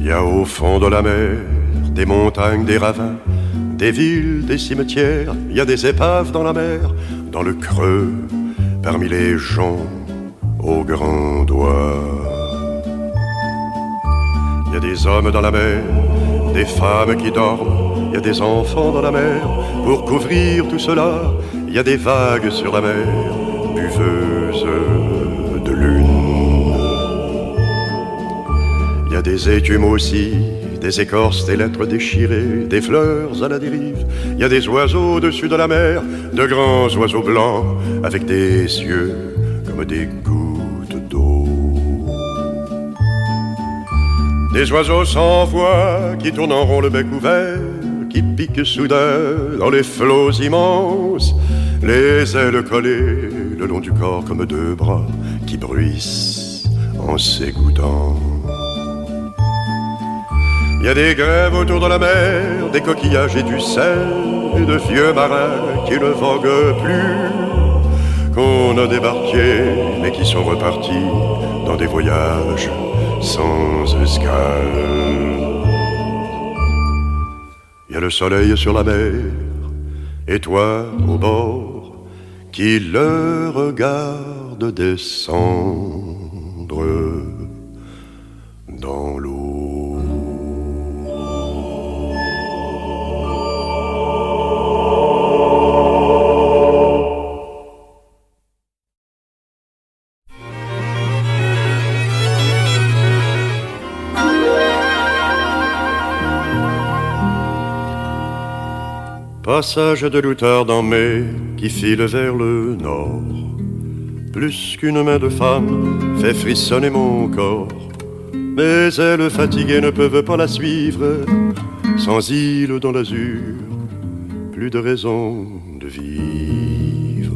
y a au fond de la mer des montagnes, des ravins, des villes, des cimetières. Il y a des épaves dans la mer, dans le creux, parmi les joncs aux grands doigts. Il y a des hommes dans la mer, des femmes qui dorment. Il y a des enfants dans la mer. Pour couvrir tout cela, il y a des vagues sur la mer, buveuses de lune. Il y a des écumes aussi, des écorces, des lettres déchirées, des fleurs à la dérive. Il y a des oiseaux au-dessus de la mer, de grands oiseaux blancs, avec des yeux comme des gouttes d'eau. Des oiseaux sans voix qui tournent en rond le bec ouvert, qui piquent soudain dans les flots immenses, les ailes collées le long du corps comme deux bras qui bruissent en s'égouttant. Il y a des grèves autour de la mer, des coquillages et du sel, et de vieux marins qui ne voguent plus, qu'on a débarqués mais qui sont repartis dans des voyages sans escale. Il y a le soleil sur la mer, et toi au bord, qui le regarde descendre dans l'eau. Passage de l'Outarde mai qui file vers le nord. Plus qu'une main de femme fait frissonner mon corps. Mais elles fatiguées ne peuvent pas la suivre. Sans île dans l'azur, plus de raison de vivre.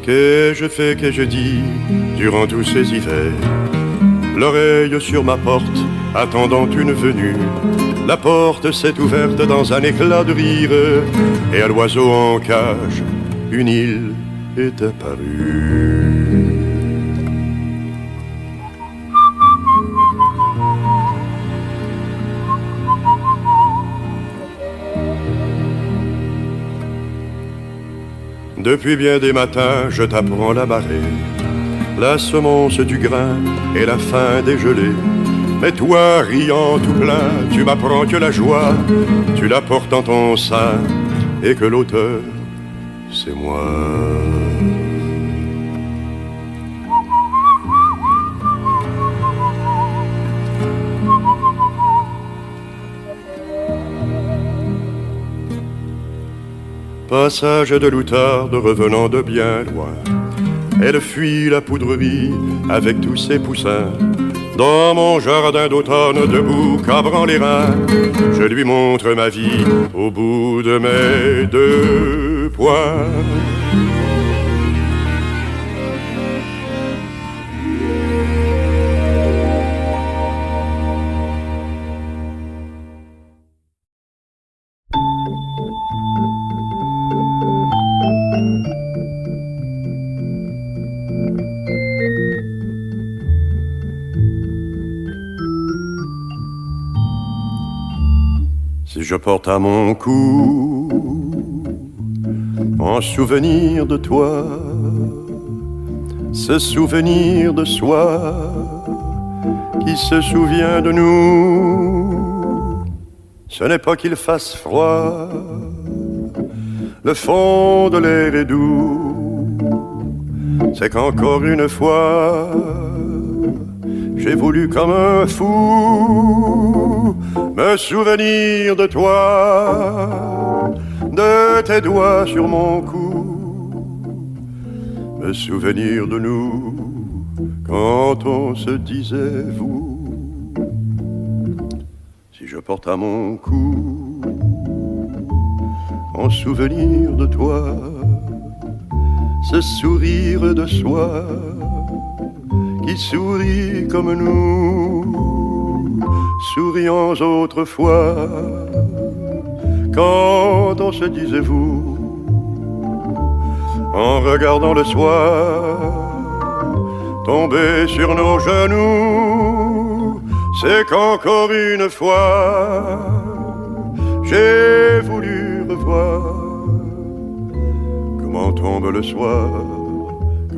Qu'ai-je fait, qu'ai-je dit durant tous ces hivers? L'oreille sur ma porte, attendant une venue. La porte s'est ouverte dans un éclat de rire, et à l'oiseau en cage, une île est apparue. Depuis bien des matins, je t'apprends la marée, la semence du grain et la fin des gelées. Mais toi, riant tout plein, tu m'apprends que la joie, tu la portes en ton sein, et que l'auteur, c'est moi. Passage de l'Outarde revenant de bien loin, elle fuit la poudrerie avec tous ses poussins. Dans mon jardin d'automne, debout, cabrant les reins, je lui montre ma vie au bout de mes deux poings. Si je porte à mon cou, en souvenir de toi, ce souvenir de soi qui se souvient de nous, ce n'est pas qu'il fasse froid, le fond de l'air est doux, c'est qu'encore une fois, j'ai voulu comme un fou me souvenir de toi, de tes doigts sur mon cou, me souvenir de nous quand on se disait vous. Si je porte à mon cou, en souvenir de toi, ce sourire de soi qui sourit comme nous, sourions autrefois, quand quand on se disait vous, en regardant le soir tomber sur nos genoux, c'est qu'encore une fois j'ai voulu revoir comment tombe le soir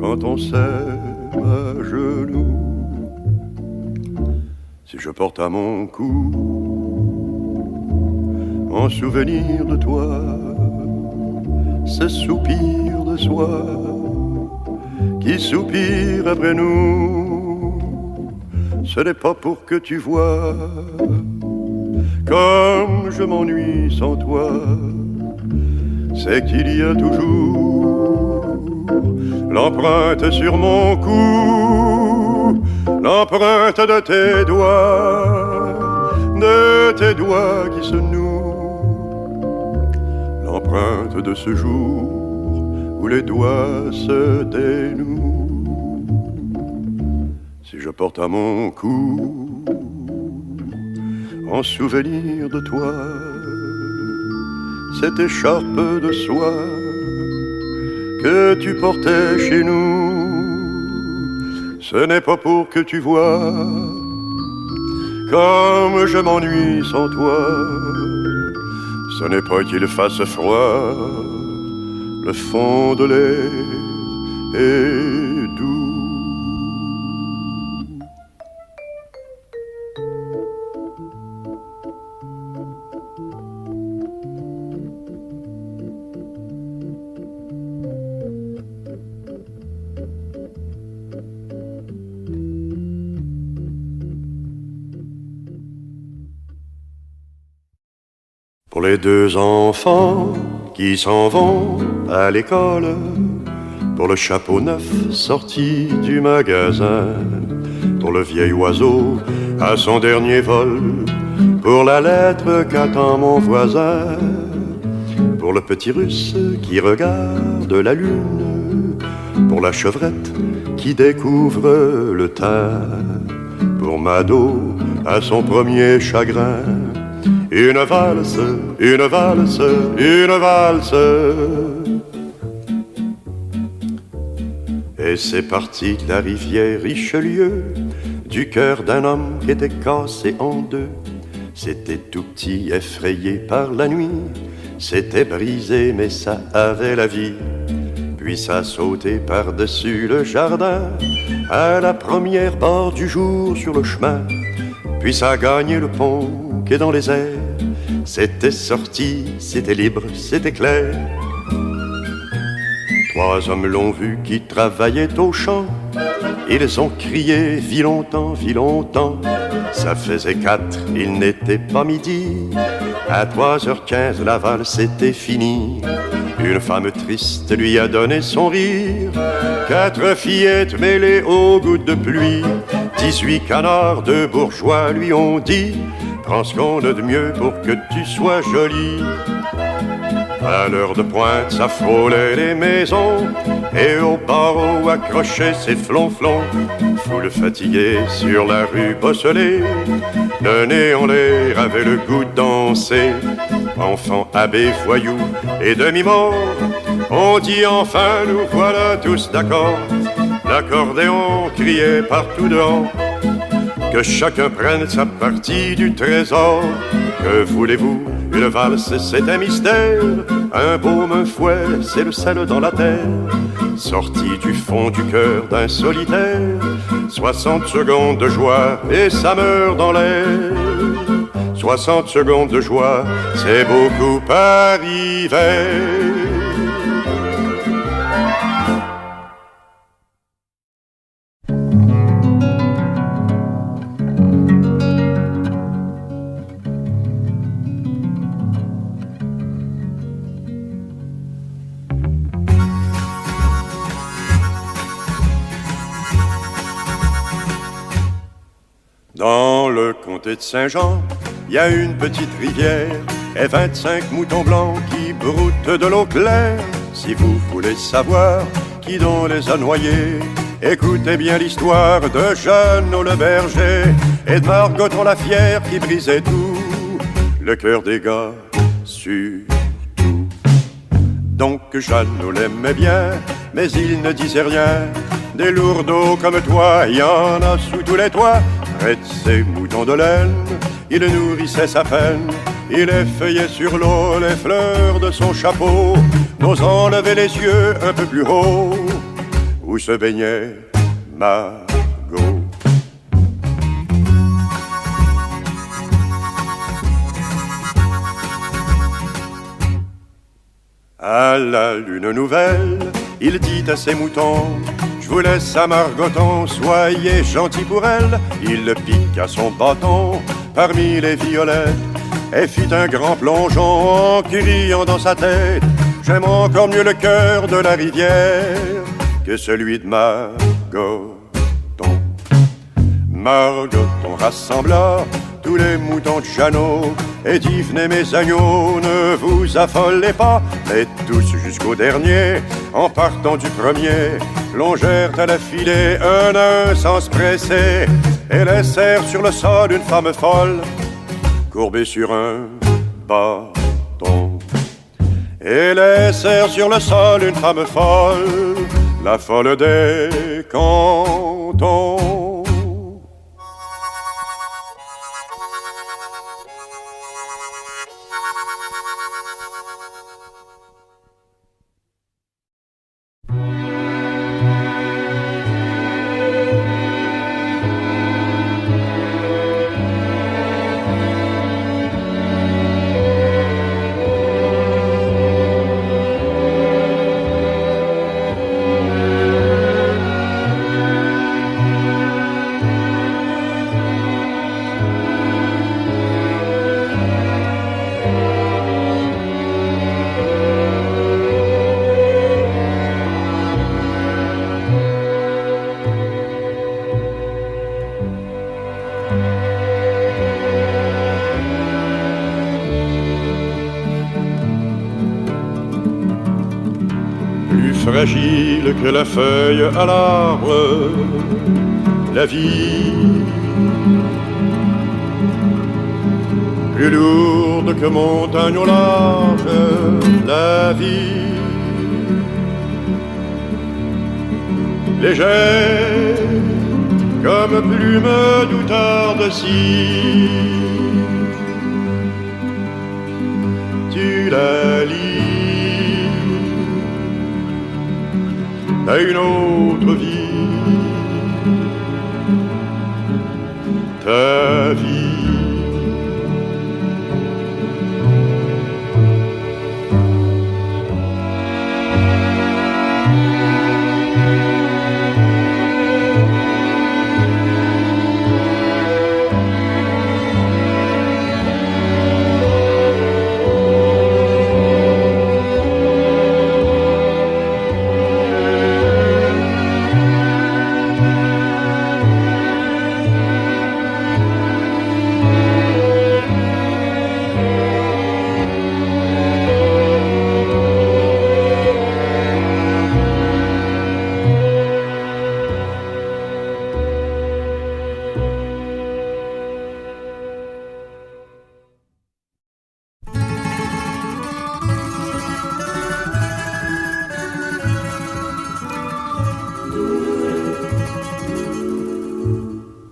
quand on s'aime à genoux. Si je porte à mon cou en souvenir de toi ce soupir de soie qui soupire après nous, ce n'est pas pour que tu vois comme je m'ennuie sans toi, c'est qu'il y a toujours l'empreinte sur mon cou, l'empreinte de tes doigts qui se nouent, l'empreinte de ce jour où les doigts se dénouent. Si je porte à mon cou en souvenir de toi cette écharpe de soie que tu portais chez nous, ce n'est pas pour que tu vois comme je m'ennuie sans toi, ce n'est pas qu'il fasse froid, le fond de l'air est doux. Pour les deux enfants qui s'en vont à l'école, pour le chapeau neuf sorti du magasin, pour le vieil oiseau à son dernier vol, pour la lettre qu'attend mon voisin, pour le petit russe qui regarde la lune, pour la chevrette qui découvre le thym, pour Mado à son premier chagrin. Une valse, une valse, une valse. Et c'est parti de la rivière Richelieu, du cœur d'un homme qui était cassé en deux. C'était tout petit, effrayé par la nuit, c'était brisé mais ça avait la vie. Puis ça sautait par-dessus le jardin, à la première barre du jour sur le chemin. Puis ça a gagné le pont qui est dans les airs, c'était sorti, c'était libre, c'était clair. Trois hommes l'ont vu qui travaillaient au champ, ils ont crié « Vis longtemps, vis longtemps ». Ça faisait 4, il n'était pas midi, à 3h15 la valse était finie. Une femme triste lui a donné son rire, 4 fillettes mêlées aux gouttes de pluie. 18 canards de bourgeois lui ont dit « Prends ce qu'on a de mieux pour que tu sois jolie ». À l'heure de pointe, ça frôlait les maisons, et au barreau accrochait ses flonflons. Foule fatiguée sur la rue bosselée, le nez en l'air avait le goût de danser. Enfants, abbés, voyous et demi-morts, on dit enfin nous voilà tous d'accord. L'accordéon criait partout dehors, que chacun prenne sa partie du trésor. Que voulez-vous, une valse c'est un mystère, un baume, un fouet, c'est le sel dans la terre. Sorti du fond du cœur d'un solitaire, 60 secondes de joie et ça meurt dans l'air. 60 secondes de joie, c'est beaucoup par hiver. Dans le comté de Saint-Jean, il y a une petite rivière et 25 moutons blancs qui broutent de l'eau claire. Si vous voulez savoir qui donc les a noyés, écoutez bien l'histoire de Jeannot le berger et de Margoton la fière qui brisait tout, le cœur des gars surtout. Donc Jeannot l'aimait bien, mais il ne disait rien. Des lourdeaux comme toi, il y en a sous tous les toits. Près de ses moutons de laine, il nourrissait sa peine. Il effeuillait sur l'eau les fleurs de son chapeau, n'osant lever les yeux un peu plus haut, où se baignait Margot. À la lune nouvelle, il dit à ses moutons: je vous laisse à Margoton, soyez gentils pour elle. Il piqua son bâton parmi les violettes et fit un grand plongeon en criant dans sa tête: j'aime encore mieux le cœur de la rivière que celui de Margoton. Margoton rassembla tous les moutons de Jeannot et dit: venez mes agneaux, ne vous affolez pas. Mais tous jusqu'au dernier, en partant du premier, longèrent à la filée un à un sans se presser et laissèrent sur le sol une femme folle courbée sur un bâton. Et laissèrent sur le sol une femme folle, la folle des cantons. Fragile que la feuille à l'arbre, la vie, plus lourde que montagne au large, la vie, légère comme plume d'outarde de cire, tu la lis à une autre vie, ta vie.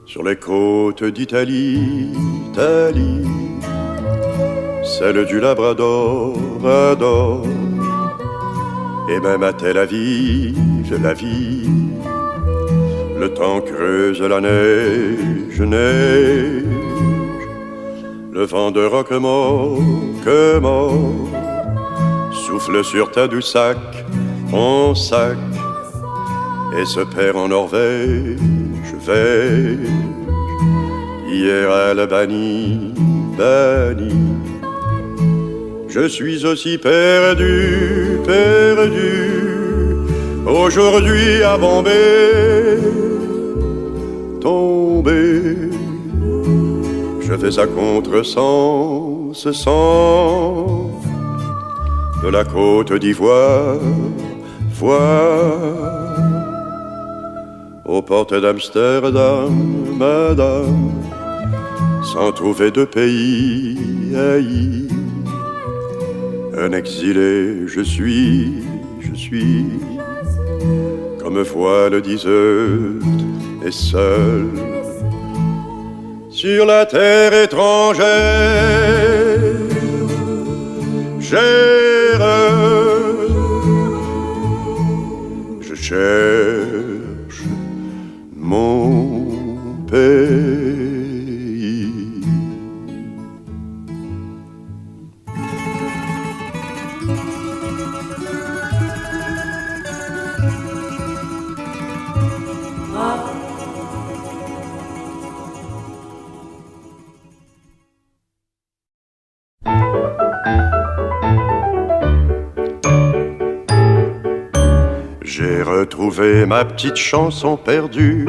Sur les côtes d'Italie, Italie, celle du Labrador adore, et même à Tel Aviv, la vie, le temps creuse la neige, neige, le vent de roquemort, souffle sur ta douce sac, en sac, et se perd en Norvège, veille. Hier à la banni, je suis aussi perdu, aujourd'hui à Bombay, tombé. Je vais à contresens, sens de la côte d'Ivoire, voir aux portes d'Amsterdam, madame, sans trouver de pays haï. un exilé, je suis, comme voile d'Iseut et seul sur la terre étrangère, je cherche mon pays. J'ai retrouvé ma petite chanson perdue,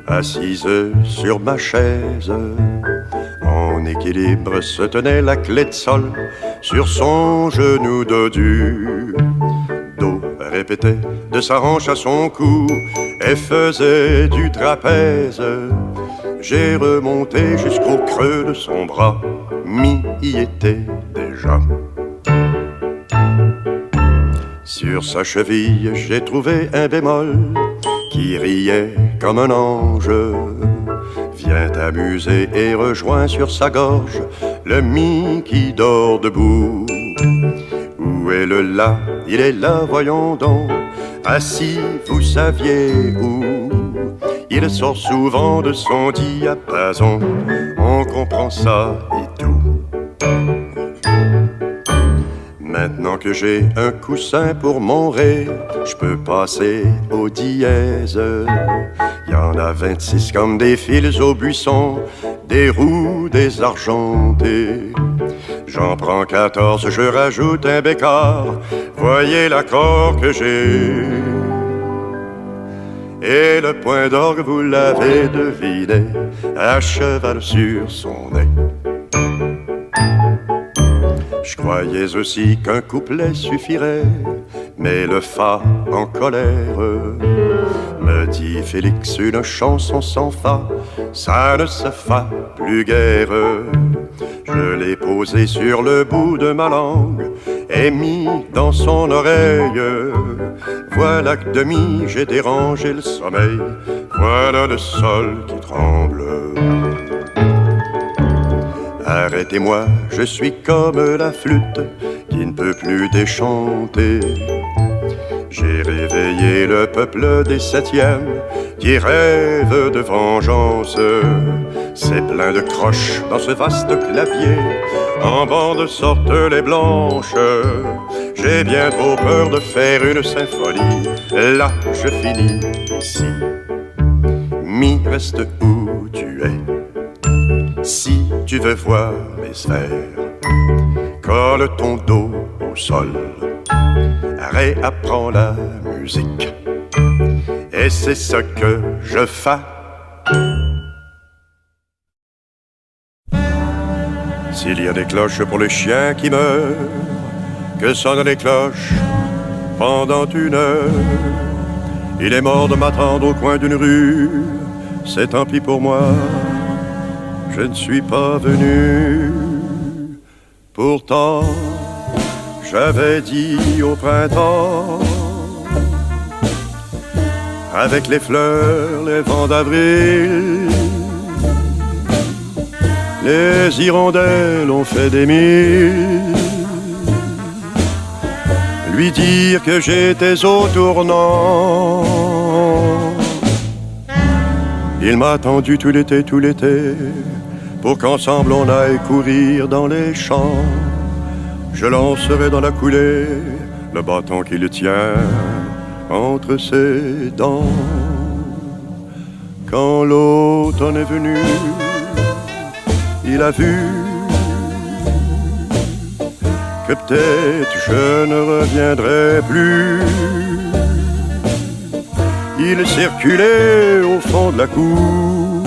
assise sur ma chaise. En équilibre se tenait la clé de sol sur son genou dodu. Do répétait de sa hanche à son cou et faisait du trapèze. J'ai remonté jusqu'au creux de son bras, mi y était déjà. Sur sa cheville, j'ai trouvé un bémol qui riait comme un ange. Vient amuser et rejoint sur sa gorge le mi qui dort debout. Où est le la? Il est là, voyons donc. Assis, vous saviez où? Il sort souvent de son diapason. On comprend ça et tout. Maintenant que j'ai un coussin pour mon ré, je peux passer au dièse. Y en a 26 comme des fils au buisson, des roues désargentées. J'en prends 14, je rajoute un bécard. Voyez l'accord que j'ai. Et le point d'orgue, vous l'avez deviné, à cheval sur son nez. Je croyais aussi qu'un couplet suffirait, mais le fa en colère me dit Félix, une chanson sans fa, ça ne se fa plus guère. Je l'ai posé sur le bout de ma langue et mis dans son oreille. Voilà que demi j'ai dérangé le sommeil, voilà le sol qui tremble. Arrêtez-moi, je suis comme la flûte qui ne peut plus déchanter. J'ai réveillé le peuple des septièmes qui rêve de vengeance. C'est plein de croches dans ce vaste clavier, en bandes sortent les blanches. J'ai bien trop peur de faire une symphonie, là je finis ici. Mi reste où tu es. Si tu veux voir mes sphères, colle ton dos au sol, réapprends la musique, et c'est ce que je fais. S'il y a des cloches pour les chiens qui meurent, que sonnent les cloches pendant une heure. Il est mort de m'attendre au coin d'une rue, c'est tant pis pour moi. Je ne suis pas venu. Pourtant, j'avais dit au printemps, avec les fleurs, les vents d'avril, les hirondelles ont fait des milles. Lui dire que j'étais au tournant. Il m'a attendu tout l'été, pour qu'ensemble on aille courir dans les champs. Je lancerai dans la coulée le bâton qu'il tient entre ses dents. Quand l'automne est venu, il a vu que peut-être je ne reviendrai plus. Il circulait au fond de la cour,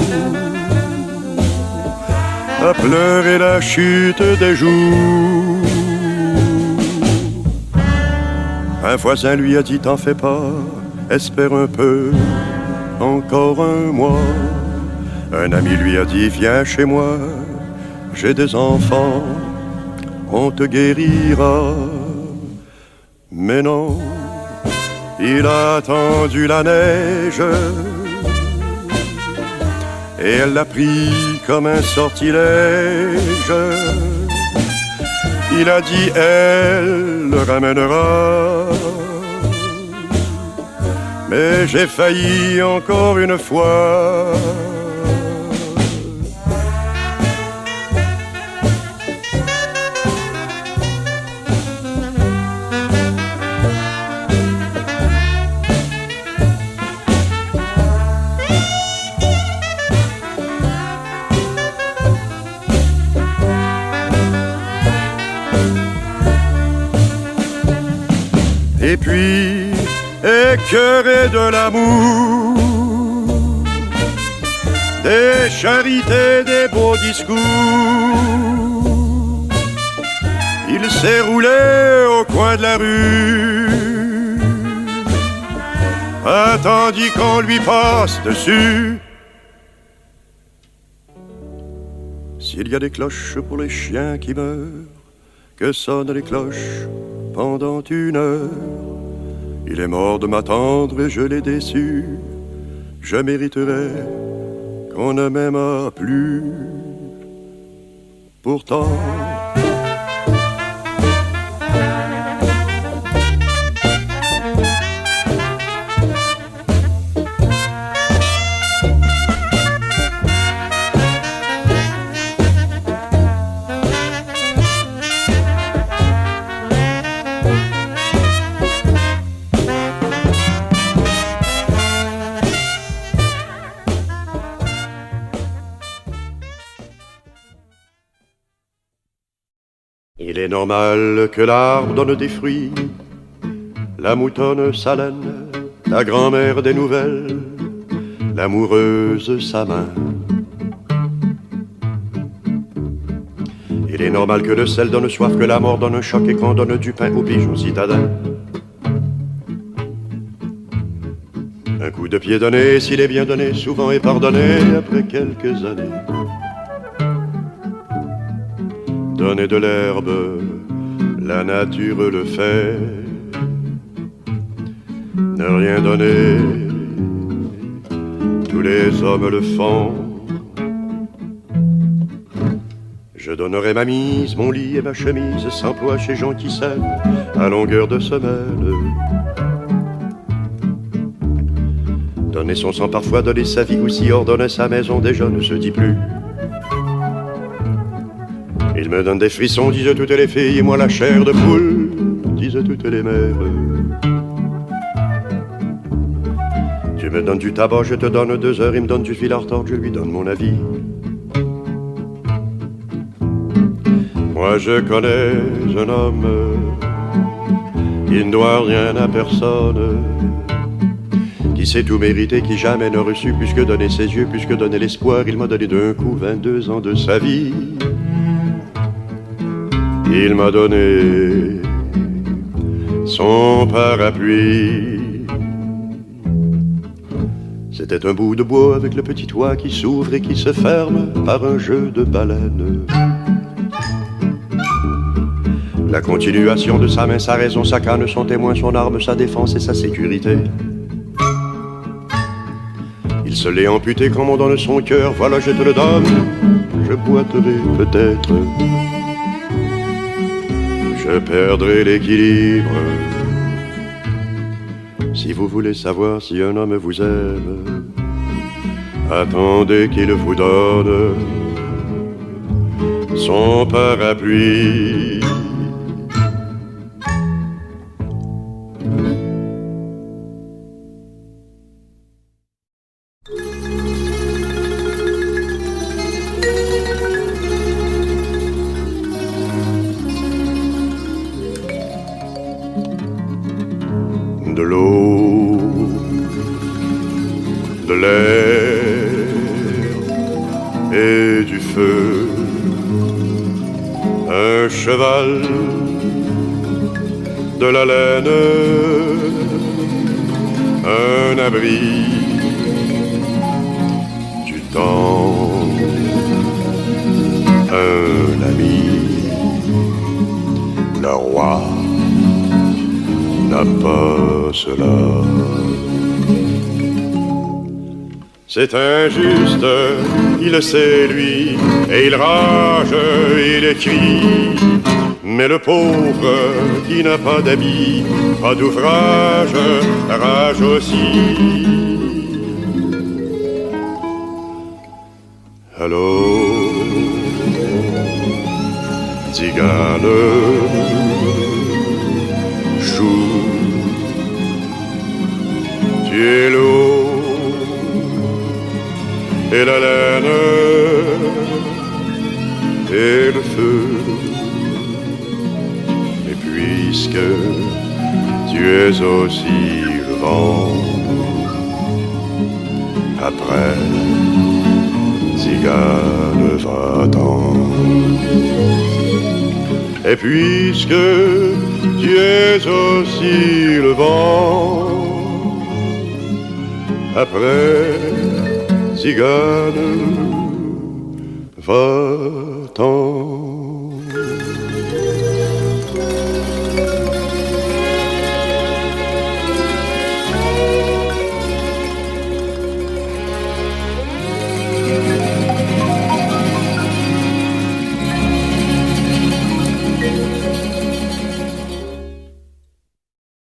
à pleurer la chute des jours. Un voisin lui a dit, t'en fais pas, espère un peu, encore un mois. Un ami lui a dit, viens chez moi, j'ai des enfants, on te guérira. Mais non, il a attendu la neige et elle l'a pris comme un sortilège. Il a dit elle le ramènera, mais j'ai failli encore une fois. Et puis, écœuré de l'amour, des charités, des beaux discours, il s'est roulé au coin de la rue, attendit qu'on lui passe dessus. S'il y a des cloches pour les chiens qui meurent, que sonnent les cloches pendant une heure. Il est mort de m'attendre et je l'ai déçu. Je mériterais qu'on ne m'aimât plus. Pourtant, il est normal que l'arbre donne des fruits, la moutonne sa laine, la grand-mère des nouvelles, l'amoureuse sa main. Il est normal que le sel donne soif, que la mort donne un choc et qu'on donne du pain aux pigeons citadins. Un coup de pied donné, s'il est bien donné, souvent est pardonné après quelques années. Donner de l'herbe, la nature le fait. Ne rien donner, tous les hommes le font. Je donnerai ma mise, mon lit et ma chemise, s'emploie chez gens qui s'aiment à longueur de semelle. Donner son sang parfois, donner sa vie aussi, ordonner sa maison, déjà ne se dit plus. Il me donne des frissons, disent toutes les filles, et moi la chair de poule, disent toutes les mères. Tu me donnes du tabac, je te donne 2 heures, il me donne du fil à retordre, je lui donne mon avis. Moi je connais un homme, il ne doit rien à personne, qui sait tout mériter, qui jamais n'a reçu plus que donner ses yeux, plus que donner l'espoir. Il m'a donné d'un coup 22 ans de sa vie. Il m'a donné son parapluie. C'était un bout de bois avec le petit toit qui s'ouvre et qui se ferme par un jeu de baleines. La continuation de sa main, sa raison, sa canne, son témoin, son arme, sa défense et sa sécurité. Il se l'est amputé comme on donne son cœur, voilà je te le donne, je boiterai peut-être. Je perdrai l'équilibre. Si vous voulez savoir si un homme vous aime, attendez qu'il vous donne son parapluie. De l'eau, de l'air et du feu, un cheval, de la laine, un abri, du temps, un ami, le roi n'a pas cela. C'est injuste, il le sait lui, et il rage, il crie. Mais le pauvre qui n'a pas d'habit, pas d'ouvrage, rage aussi. Allô, tzigane, chou, tu es l'eau et la laine et le feu. Mais puisque tu es aussi le vent, après, tzigane, va-t'en. Et puisque tu es aussi le vent, après, tzigane, va-t'en.